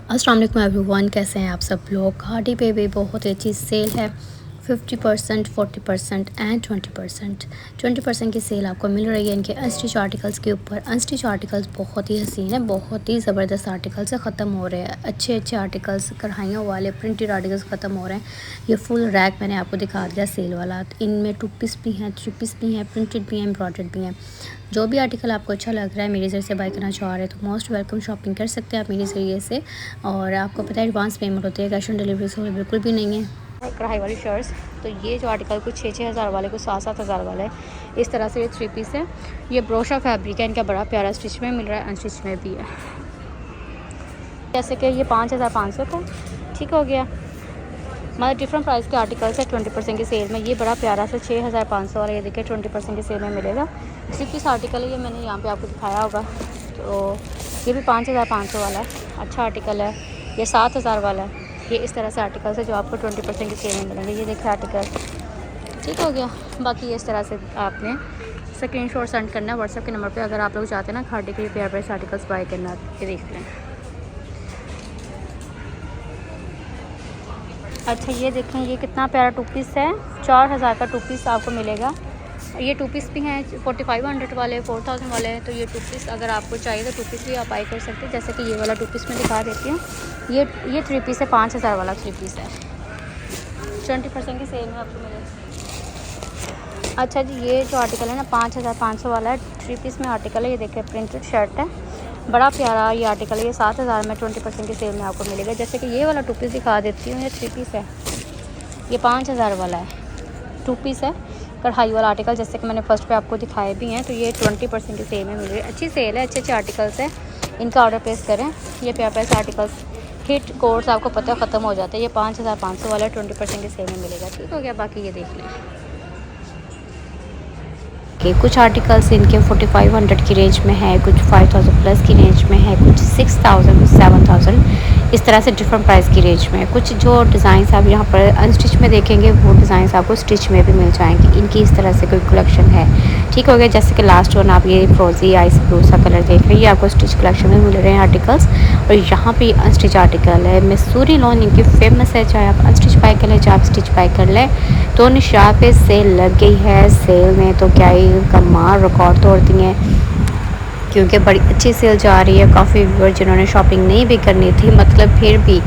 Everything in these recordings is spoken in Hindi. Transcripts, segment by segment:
अस्सलाम वालेकुम एवरीवन, कैसे हैं आप सब लोग। खाड़ी पे भी बहुत ही अच्छी सेल है। 50%, 40% एंड 20% की सेल आपको मिल रही है इनके अनस्टिच आर्टिकल्स के ऊपर। अनस्टिच आर्टिकल्स बहुत ही हसीन है, बहुत ही ज़बरदस्त आर्टिकल्स से ख़त्म हो रहे हैं। अच्छे अच्छे आर्टिकल्स, कढ़ाइयों वाले प्रिंटेड आर्टिकल्स ख़त्म हो रहे हैं। ये फुल रैक मैंने आपको दिखा दिया सेल वाला। इनमें 2 पीस भी हैं, 3 पीस भी हैं, प्रिंटेड भी हैं, एम्ब्रॉयडर्ड भी हैं। जो भी आर्टिकल आपको अच्छा लग रहा है, मेरे ज़रिए से बाय करना चाह रहे हैं तो मोस्ट वेलकम, शॉपिंग कर सकते हैं आप मेरे ज़रिए से। और आपको पता है एडवांस पेमेंट होती है, कैश ऑन डिलीवरी से बिल्कुल भी नहीं है। कढ़ाई वाली शर्ट्स, तो ये जो आर्टिकल कुछ 6-6 हज़ार वाले, कुछ 7-7 हज़ार वाला है। इस तरह से ये 3 पीस है। ये ब्रोशा फैब्रिक है, इनका बड़ा प्यारा स्टिच में मिल रहा है, अनस्टिच में भी है। जैसे कि ये 5500 का ठीक हो गया। मतलब डिफरेंट प्राइस के आर्टिकल्स है 20% की सेल में। ये बड़ा प्यारा सा 6500 वाला, ये देखिए 20% की सेल में मिलेगा। 3 पीस आर्टिकल है, ये मैंने यहाँ पे आपको दिखाया होगा। तो ये भी 5500 वाला है, अच्छा आर्टिकल है। ये 7000 वाला है। ये इस तरह से आर्टिकल्स है जो आपको 20% की सेल में मिलेंगे। ये देखिए आर्टिकल ठीक हो गया। बाकी इस तरह से आपने स्क्रीनशॉट सेंड करना है व्हाट्सएप के नंबर पे, अगर आप लोग चाहते हैं ना खाड़ी के प्यार प्यारे आर्टिकल्स बाय करना। ये देख लें। अच्छा ये देखें, ये कितना प्यारा 2 पीस है। 4000 का 2 पीस आपको मिलेगा। ये 2 पीस भी हैं 4500 वाले, 4000 वाले हैं। तो ये 2 पीस अगर आपको चाहिए तो 2 पीस भी आप बाई कर सकते हैं। जैसे कि ये वाला 2 पीस मैं दिखा देती हूँ। ये 3 पीस है, 5000 वाला 3 पीस है, 20% की सेल में आपको मिलेगा। अच्छा जी, ये जो आर्टिकल है ना 5500 वाला है, 3 पीस में आर्टिकल है। ये देखिए प्रिंटेड शर्ट है, बड़ा प्यारा ये आर्टिकल है। ये 7000 में 20% की सेल में आपको मिलेगा। जैसे कि ये वाला 2 पीस दिखा देती हूँ, ये 3 पीस है। ये 5000 वाला है, 2 पीस है, कढ़ाई वाला आर्टिकल, जैसे कि मैंने फर्स्ट पे आपको दिखाए भी हैं। तो ये 20% की सेल में मिल रही है। अच्छी सेल है, अच्छे अच्छे आर्टिकल्स हैं, इनका ऑर्डर प्लेस करें। ये प्यार प्यारे आर्टिकल्स हिट कोर्स आपको पता ख़त्म हो जाता है। ये 5500 वाला 20% की सेल में मिलेगा। ठीक हो गया। बाकी ये देख लें कि कुछ आर्टिकल्स इनके 4500 की रेंज में है, कुछ 5000 प्लस की रेंज में है, कुछ 6000, कुछ 7000, इस तरह से डिफरेंट प्राइस की रेंज में है। कुछ जो डिज़ाइंस आप यहाँ पर अनस्टिच में देखेंगे वो डिज़ाइंस आपको स्टिच में भी मिल जाएंगे। इनकी इस तरह से कोई कलेक्शन है। ठीक हो गया। जैसे कि लास्ट वन आप ये फ्रोजी आइस ब्लू सा कलर देख रहे हैं, ये आपको स्टिच कलेक्शन में मिल रहे हैं आर्टिकल्स। और यहाँ पे अनस्टिच आर्टिकल है। मिसूरी लॉन इनकी फेमस है, चाहे आप अनस्टिच बाय कर लें चाहे आप स्टिच बाय कर लें। तो निशा पे सेल लग गई है। सेल में तो क्या ही कमाल रिकॉर्ड तोड़ दिए हैं, क्योंकि बड़ी अच्छी सेल जा रही है। काफ़ी व्यूअर जिन्होंने शॉपिंग नहीं भी करनी थी, मतलब फिर भी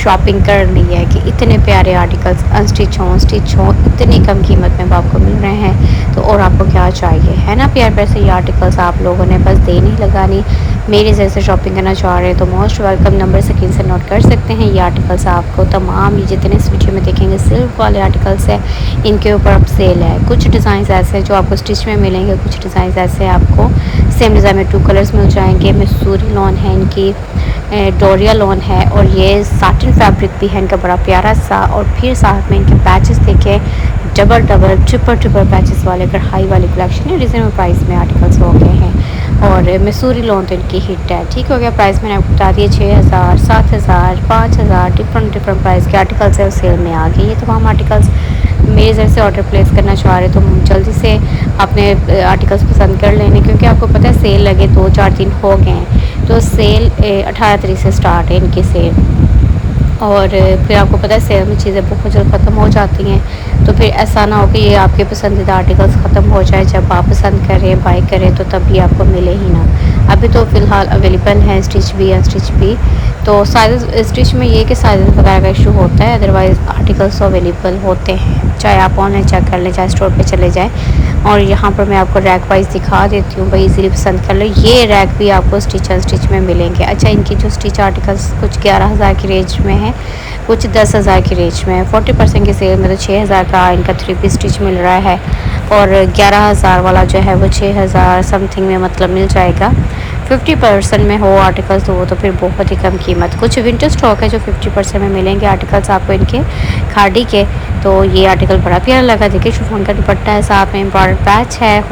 शॉपिंग कर ली है कि इतने प्यारे आर्टिकल्स अनस्टिच हों, स्टिच हों, इतनी कम कीमत में आपको मिल रहे हैं। तो और आपको क्या चाहिए, है ना प्यार प्यार से ये आर्टिकल्स आप लोगों ने बस देनी लगानी। मेरे जैसे शॉपिंग करना चाह रहे हैं तो मोस्ट वेलकम, नंबर स्क्रीन से नोट कर सकते हैं। ये आर्टिकल्स आपको तमाम ये जितने इस वीडियो में देखेंगे सिल्क वाले आर्टिकल्स है, इनके ऊपर अब सेल है। कुछ डिज़ाइन ऐसे जो आपको स्टिच में मिलेंगे, कुछ डिज़ाइन ऐसे आपको सेम डिज़ाइन में 2 कलर्स मिल जाएंगे। मिसूरी लॉन है इनकी, डोरिया लॉन है, और ये साटिन फैब्रिक भी है इनका बड़ा प्यारा सा। और फिर साथ में इनके पैचेस देखें, डबल ट्रिपल पैचेस वाले कढ़ाई वाली कलेक्शन है। रीजनेबल प्राइस में आर्टिकल्स हो गए हैं। और मिसूरी लॉन तो इनकी हिट है। ठीक हो गया। प्राइस मैंने आपको बता दिए 6000, 7000, 5000, डिफरेंट प्राइस के आर्टिकल्स है सेल में आ गए। ये तमाम आर्टिकल्स मेरे ज़रिए से ऑर्डर प्लेस करना चाह रहे तो जल्दी से अपने आर्टिकल्स पसंद कर लेने, क्योंकि आपको पता है सेल लगे 2-4 दिन हो गए हैं। तो सेल 18 तारीख से स्टार्ट है इनकी सेल, और फिर आपको पता है सेल में चीज़ें बहुत जल्द ख़त्म हो जाती हैं। तो फिर ऐसा ना हो कि ये आपके पसंदीदा आर्टिकल्स ख़त्म हो जाए, जब आप पसंद करें बाय करें तो तभी आपको मिले ही ना। अभी तो फ़िलहाल अवेलेबल हैं स्टिच भी, अनस्टिच भी। तो साइज़ स्टिच में ये कि साइज़ वगैरह का इशू होता है, अदरवाइज़ आर्टिकल्स तो अवेलेबल होते हैं। चाहे आप ऑनलाइन चेक कर लें, चाहे स्टोर पे चले जाएं। और यहाँ पर मैं आपको रैक वाइज दिखा देती हूँ, भाई इजीली पसंद कर लो। ये रैक भी आपको स्टिच अनस्टिच में मिलेंगे। अच्छा, इनकी जो स्टिच आर्टिकल्स कुछ 11000 की रेंज में है, कुछ 10,000 की रेंज में है। 40% की सेल में तो 6000 का इनका 3 पीस स्टिच मिल रहा है। और 11000 वाला जो है वो 6000 समथिंग में मतलब मिल जाएगा। 50% में हो आर्टिकल्स तो वो तो फिर बहुत ही कम कीमत। कुछ विंटर स्टॉक है जो 50% में मिलेंगे आर्टिकल्स आपको इनके खाड़ी के। तो ये आर्टिकल बड़ा प्यारा लगा। देखिए शिफॉन का दुपट्टा है, साथ में एम्ब्रॉयडर्ड पैच है,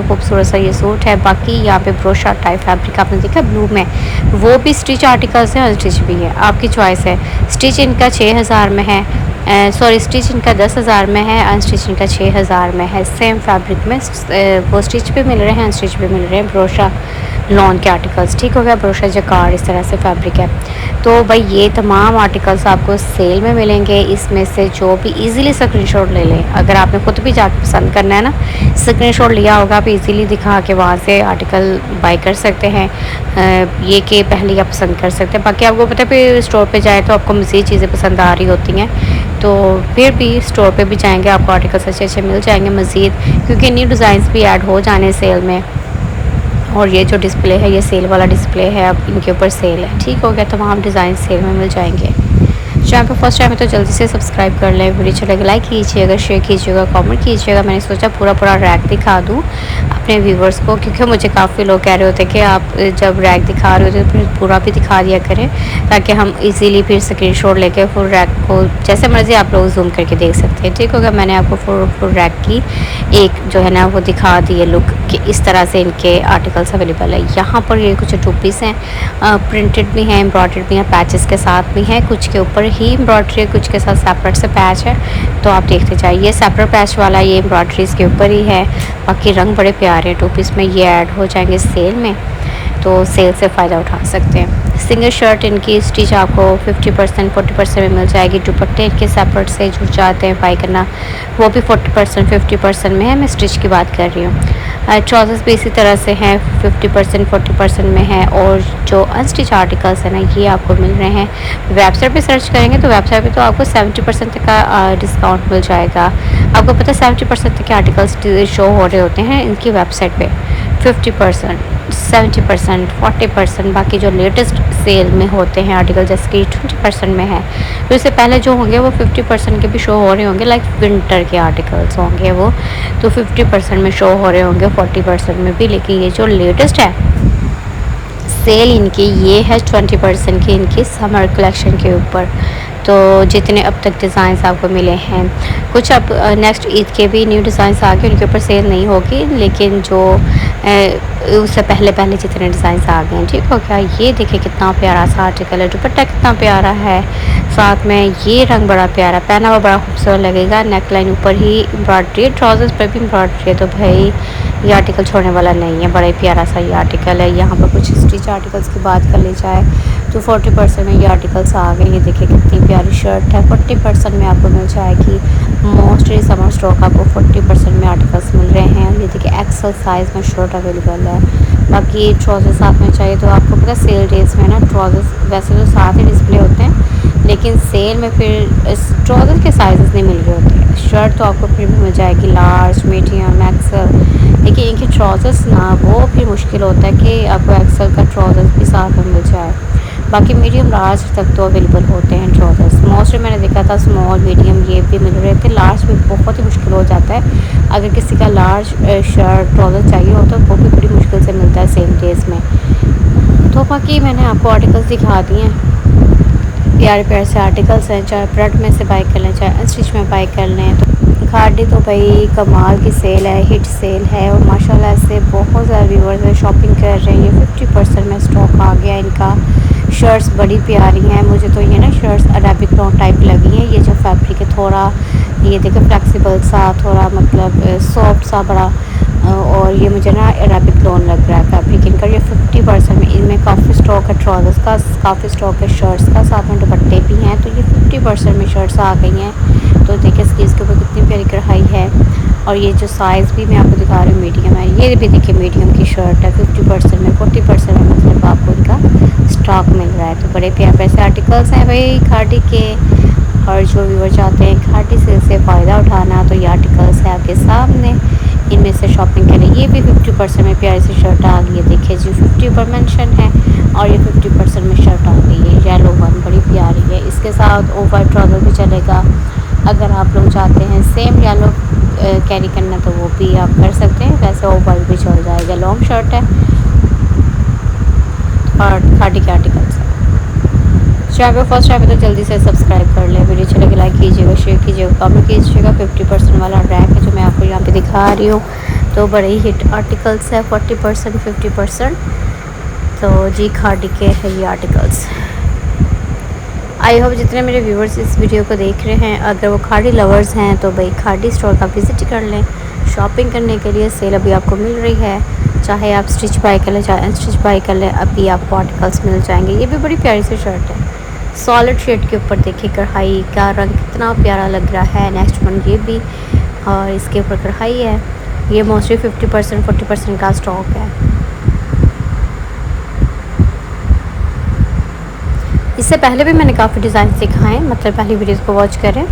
खूबसूरत सा ये सूट है। बाकी यहाँ पे ब्रोशा टाइप फैब्रिक आपने देखा ब्लू में, वो भी स्टिच आर्टिकल्स हैं, अनस्टिच भी है, आपकी चॉइस है। स्टिच इनका 6000 में है, सॉरी स्टिच इनका 10,000 में है, अनस्टिच इनका 6000 में है। सेम फैब्रिक में वो स्टिच भी मिल रहे हैं, अनस्टिच भी मिल रहे हैं। ब्रोशा लॉन के आर्टिकल्स, ठीक हो गया, ब्रोशा जकार इस तरह से फैब्रिक है। तो भाई ये तमाम आर्टिकल्स आपको सेल में मिलेंगे। इसमें से जो भी इजीली स्क्रीनशॉट ले लें, अगर आपने खुद भी जाकर पसंद करना है ना, स्क्रीनशॉट लिया होगा, आप इजीली दिखा के वहाँ से आर्टिकल बाई कर सकते हैं। ये कि पहले आप पसंद कर सकते हैं। बाकी आपको पता है फिर स्टोर पे जाए तो आपको मज़ीद चीज़ें पसंद आ रही होती हैं, तो फिर भी स्टोर पे भी जाएंगे आपको आर्टिकल्स अच्छे अच्छे मिल जाएंगे मज़ीद, क्योंकि न्यू डिज़ाइंस भी ऐड हो जाने सेल में। और ये जो डिस्प्ले है ये सेल वाला डिस्प्ले है, अब इनके ऊपर सेल है, ठीक हो गया, तमाम डिज़ाइन सेल में मिल जाएंगे। चैनल पे फर्स्ट टाइम है तो जल्दी से सब्सक्राइब कर लें, वीडियो अच्छा लगे लाइक कीजिएगा, शेयर कीजिएगा, कमेंट कीजिएगा। मैंने सोचा पूरा रैक दिखा दूँ अपने व्यूवर्स को, क्योंकि मुझे काफ़ी लोग कह रहे होते हैं कि आप जब रैक दिखा रहे होते तो फिर पूरा भी दिखा दिया करें, ताकि हम इजीली फिर स्क्रीनशॉट लेके फुल रैक को जैसे मर्ज़ी आप लोग जूम करके देख सकते हैं, ठीक होगा। मैंने आपको फुल रैक की एक जो है ना वो दिखा दी है लुक कि इस तरह से इनके आर्टिकल्स अवेलेबल है। यहाँ पर ये कुछ टू पीस हैं, प्रिंटेड भी हैं, एम्ब्रॉयडर्ड भी हैं, पैचेस के साथ भी हैं, कुछ के ऊपर ही एम्ब्रॉयडरी है, कुछ के साथ सेपरेट से पैच है, तो आप देखते जाइए। सेपरेट पैच वाला ये एम्ब्रॉयडरी इसके ऊपर ही है। बाकी रंग बड़े प्यारे हैं, टू पीस में ये ऐड हो जाएंगे सेल में, तो सेल से फ़ायदा उठा सकते हैं। सिंगल शर्ट इनकी स्टिच आपको 50% 40% में मिल जाएगी। दुपट्टे इनके सेपरेट से जुड़ जाते हैं, बाई करना वो भी 40% 50% में है, मैं स्टिच की बात कर रही हूँ। ट्राउज़र्स भी इसी तरह से हैं, 50% 40% में है। और जो अनस्टिच आर्टिकल्स हैं ना ये आपको मिल रहे हैं, वेबसाइट पे सर्च करेंगे तो वेबसाइट पे तो आपको 70% तक का डिस्काउंट मिल जाएगा। आपको पता है 70% तक के आर्टिकल्स शो हो रहे होते हैं इनकी वेबसाइट पे, 50%, 70%, 40%। बाकी जो लेटेस्ट सेल में होते हैं आर्टिकल जैसे कि 20% में है, तो इससे पहले जो होंगे वो 50% के भी शो हो रहे होंगे, लाइक विंटर के आर्टिकल्स होंगे वो तो 50% में शो हो रहे होंगे, 40% में भी। लेकिन ये जो लेटेस्ट है सेल इनकी ये है 20% की इनकी समर कलेक्शन के ऊपर। तो जितने अब तक डिज़ाइंस आपको मिले हैं, कुछ अब नेक्स्ट ईद के भी न्यू डिज़ाइंस आ गए, उनके ऊपर सेल नहीं होगी, लेकिन जो उससे पहले जितने डिज़ाइंस आ गए हैं, ठीक हो गया। ये देखिए कितना प्यारा सा आर्टिकल है, दुपट्टा कितना प्यारा है, साथ में ये रंग बड़ा प्यारा, पहना हुआ बड़ा खूबसूरत लगेगा। नेक लाइन ऊपर ही एम्ब्रॉयडरी, ट्राउजर्स पर भी एम्ब्रॉयडरी है, तो भाई ये आर्टिकल छोड़ने वाला नहीं है, बड़ा ही प्यारा सा ये आर्टिकल है। यहाँ पर कुछ स्टिच आर्टिकल्स की बात कर ली जाए तो 40% में ये आर्टिकल्स आ गए। ये देखिए कितनी प्यारी शर्ट है, 40% में आपको मिल जाएगी। मोस्टली समर स्टॉक आपको 40% में आर्टिकल्स मिल रहे हैं। ये देखिए एक्सल साइज़ में शर्ट अवेलेबल है। बाकी ट्राउज़र साथ में चाहिए तो आपको पता सेल डेज में ना ट्राउज़र्स वैसे तो साथ ही डिस्प्ले होते हैं, लेकिन सेल में फिर ट्राउज़र के साइज़ नहीं मिल रहे होते। शर्ट तो आपको फिर भी मिल जाएगी लार्ज, मीडियम, एक्सल, लेकिन इनके ट्राउज़र्स ना वो फिर मुश्किल होता है कि आपको एक्सल का ट्राउज़र्स भी साथ में मिल जाए। बाकी मीडियम लार्ज तक तो अवेलेबल होते हैं ट्राउज़र्स। मोस्टली मैंने देखा था स्मॉल मीडियम ये भी मिल रहे थे, लार्ज भी बहुत ही मुश्किल हो जाता है। अगर किसी का लार्ज शर्ट ट्राउज़र चाहिए हो तो वो भी बड़ी मुश्किल से मिलता है सेम डेज में। तो बाकी मैंने आपको आर्टिकल्स दिखा दिए हैं, प्यारे प्यारे से आर्टिकल्स हैं, चाहे प्रिंट में से बाई कर लें चाहे अनस्टिच में बाई कर लें। तो खाड़ी तो भाई कमाल की सेल है, हिट सेल है, और माशाल्लाह से बहुत ज़्यादा व्यूअर्स शॉपिंग कर रहे हैं। ये 50% में स्टॉक आ गया इनका। शर्ट्स बड़ी प्यारी हैं, मुझे तो ये ना शर्ट्स अरेबिक लॉन्ग टाइप लगी हैं। ये जो फैब्रिक है थोड़ा ये देखो फ्लेक्सिबल सा, थोड़ा मतलब सॉफ्ट सा बड़ा, और ये मुझे ना अरेबिक लॉन्ग लग रहा है फैब्रिक इनका। ये 50% में, इनमें काफ़ी स्टॉक है ट्राउज़र्स का, काफ़ी स्टॉक है शर्ट्स का, साथ में दुपट्टे भी हैं। तो ये 50% में शर्ट्स आ गई हैं। तो देखिए स्लीव्स के ऊपर कितनी प्यारी कढ़ाई है, और ये जो साइज़ भी मैं आपको दिखा रही हूँ मीडियम है। ये भी देखिए मीडियम की शर्ट है 50% में, 40% में मतलब आपको इनका स्टॉक मिल रहा है। तो बड़े प्यारे पैसे आर्टिकल्स हैं भाई खाड़ी के, और जो व्यूअर चाहते हैं खाड़ी सेल से फ़ायदा उठाना तो ये आर्टिकल्स है आपके सामने, इनमें से शॉपिंग करें। ये भी 50% में प्यारी सी शर्ट आ गई है, देखिए जी 50 पर मेंशन है, और ये 50% में शर्ट आ गई है येलो वन, बड़ी प्यारी है। इसके साथ ओवर ट्राउज़र भी चलेगा, अगर आप लोग चाहते हैं सेम येलो कैरी करना तो वो भी आप कर सकते हैं, वैसे ओवर भी चल जाएगा। लॉन्ग शर्ट है और खाड़ी के आर्टिकल्स है। चैनल पे फर्स्ट टाइम है तो जल्दी से सब्सक्राइब कर लें, वीडियो अच्छे लगे लाइक कीजिएगा, शेयर कीजिएगा, कमेंट कीजिएगा। 50% वाला रैक है जो मैं आपको यहाँ पे दिखा रही हूँ, तो बड़े ही हिट आर्टिकल्स है, 40% 50%। तो जी खाड़ी के है ये आर्टिकल्स। आई होप जितने मेरे व्यूवर्स इस वीडियो को देख रहे हैं अगर वो खाड़ी लवर्स हैं तो भाई खाड़ी स्टोर का विज़िट कर लें। शॉपिंग करने के लिए सेल अभी आपको मिल रही है, चाहे आप स्टिच बाय कर लें चाहे अनस्टिच बाय कर लें, अभी आपको आर्टिकल्स मिल जाएंगे। ये भी बड़ी प्यारी सी शर्ट है, सॉलिड शेड के ऊपर देखिए कढ़ाई का रंग कितना प्यारा लग रहा है। नेक्स्ट वन ये भी, और इसके ऊपर कढ़ाई है। ये मोस्टली 50% 40% का स्टॉक है। इससे पहले भी मैंने काफ़ी डिज़ाइन सिखाए, मतलब पहली वीडियोस को वॉच करें,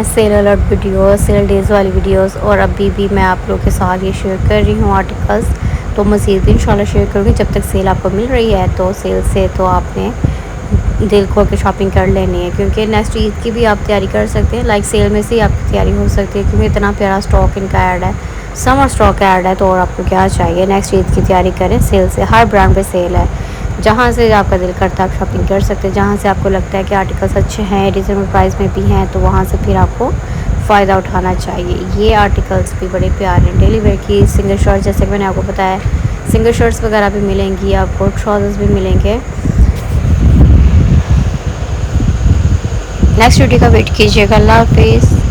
sale alert videos, sale days वाली वीडियोस, और अभी भी मैं आप लोगों के साथ ये शेयर कर रही हूँ आर्टिकल्स। तो मज़ीद भी इंशाल्लाह शेयर करूँगी जब तक सेल आपको मिल रही है। तो सेल से तो आपने दिल खोल के शॉपिंग कर लेनी है, क्योंकि नेक्स्ट ईद की भी आप तैयारी कर सकते हैं। लाइक सेल में से ही आपकी तैयारी हो सकती है, क्योंकि इतना प्यारा स्टॉक इनका ऐड है, समर स्टॉक ऐड है। तो और आपको क्या चाहिए, नेक्स्ट ईद की तैयारी करें सेल से। हर ब्रांड पे सेल है, जहाँ से आपका दिल करता है आप शॉपिंग कर सकते हैं। जहाँ से आपको लगता है कि आर्टिकल्स अच्छे हैं, रिजनेबल प्राइस में भी हैं, तो वहाँ से फिर आपको फ़ायदा उठाना चाहिए। ये आर्टिकल्स भी बड़े प्यारे हैं। डेली वेयर की सिंगल शर्ट, जैसे कि मैंने आपको बताया, सिंगल शर्ट्स वगैरह भी मिलेंगी आपको, ट्राउजर्स भी मिलेंगे। नेक्स्ट वीडियो का वेट कीजिएगा। अल्लाह हाफिज़।